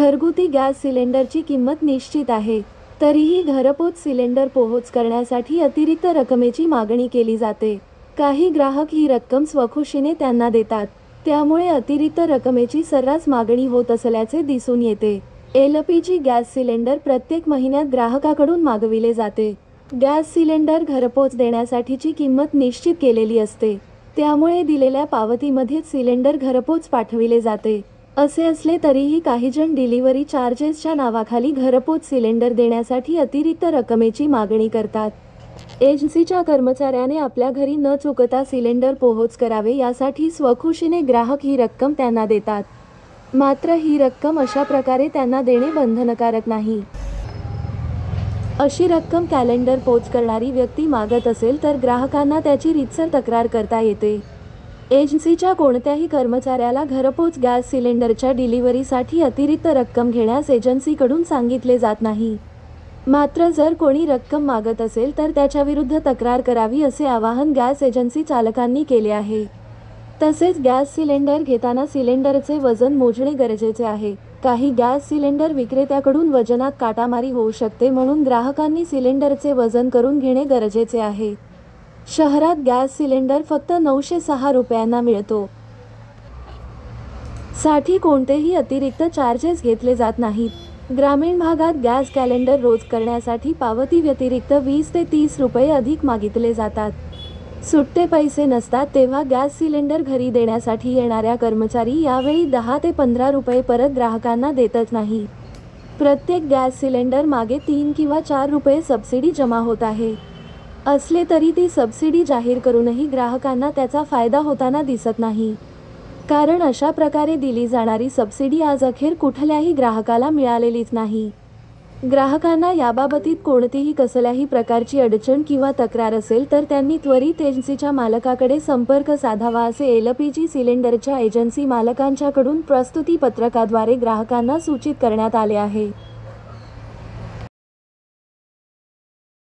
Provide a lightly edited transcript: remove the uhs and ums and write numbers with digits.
घरगुती गॅस सिलेंडरची किंमत निश्चित आहे, तरीही घरपोच सिलेंडर पोहोच करण्यासाठी अतिरिक्त रकमेची मागणी केली जाते. काही ग्राहक ही रक्कम स्वखुशीने त्यांना देतात, त्यामुळे अतिरिक्त रकमेची सर्रास मागणी होत असल्याचे दिसून येते. LPG गॅस सिलेंडर प्रत्येक महिन्यात ग्राहकाकडून मागविले जाते. गॅस सिलेंडर घरपोच देण्यासाठीची किंमत निश्चित केलेली असते, त्यामुळे दिलेल्या पावतीमध्येच सिलेंडर घरपोच पाठविले जाते. असे असले तरीही काहीजण डिलिव्हरी चार्जेसच्या नावाखाली घरपोच सिलेंडर देण्यासाठी अतिरिक्त रकमेची मागणी करतात. एजन्सीच्या कर्मचाऱ्याने आपल्या घरी न चुकता सिलेंडर पोहोच करावे यासाठी स्वखुशीने ग्राहक ही रक्कम त्यांना देतात. मात्र ही रक्कम अशा प्रकारे त्यांना देणे बंधनकारक नाही. अशी रक्कम कॅलेंडर पोच करणारी व्यक्ती मागत असेल तर ग्राहकांना त्याची रीतसर तक्रार करता येते. एजन्सीच्या कोणत्याही कर्मचाऱ्याला घरपोच गॅस सिलेंडरच्या डिलिव्हरीसाठी अतिरिक्त रक्कम घेण्यास एजन्सीकडून सांगितले जात नाही. मात्र जर कोणी रक्कम मागत असेल तर त्याच्याविरुद्ध तक्रार करावी असे आवाहन गॅस एजन्सी चालकांनी केले आहे. तसेच गॅस सिलेंडर घेताना सिलेंडरचे वजन मोजणे गरजेचे आहे. काही गॅस सिलेंडर विक्रेत्याकडून वजनात काटामारी होऊ शकते, म्हणून ग्राहकांनी सिलेंडरचे वजन करून घेणे गरजेचे आहे. शहरात गॅस सिलेंडर फक्त 906 रुपयांना मिळतो. साठी कोणतेही अतिरिक्त चार्जेस घेतले जात नाहीत. ग्रामीण भागात गॅस कॅलेंडर रोज करण्यासाठी पावती व्यतिरिक्त 20 ते 30 रुपये अधिक मागितले जातात. सुट्टे पैसे नसतात तेव्हा गॅस सिलेंडर घरी देण्यासाठी येणाऱ्या कर्मचारी यावेळी 10 ते 15 रुपये परत ग्राहकांना देतच नाही. प्रत्येक गॅस सिलेंडर मागे 3 किंवा 4 रुपये सबसिडी जमा होत आहे. असले तरी ती सबसिडी जाहीर करूनही ग्राहकांना त्याचा फायदा होताना दिसत नाही. कारण अशा प्रकारे दिली जाणारी सबसिडी आज अखेर कुठल्याही ग्राहकाला मिळालेलीच नाही. ग्राहकांना याबाबतीत कोणतीही कसल्याही प्रकारची अडचण किंवा तक्रार असेल तर त्यांनी त्वरित एजन्सीच्या मालकाकडे संपर्क साधावा असे LPG सिलेंडरच्या एजन्सी मालकांच्याकडून प्रस्तुती पत्रकाद्वारे ग्राहकांना सूचित करण्यात आले आहे.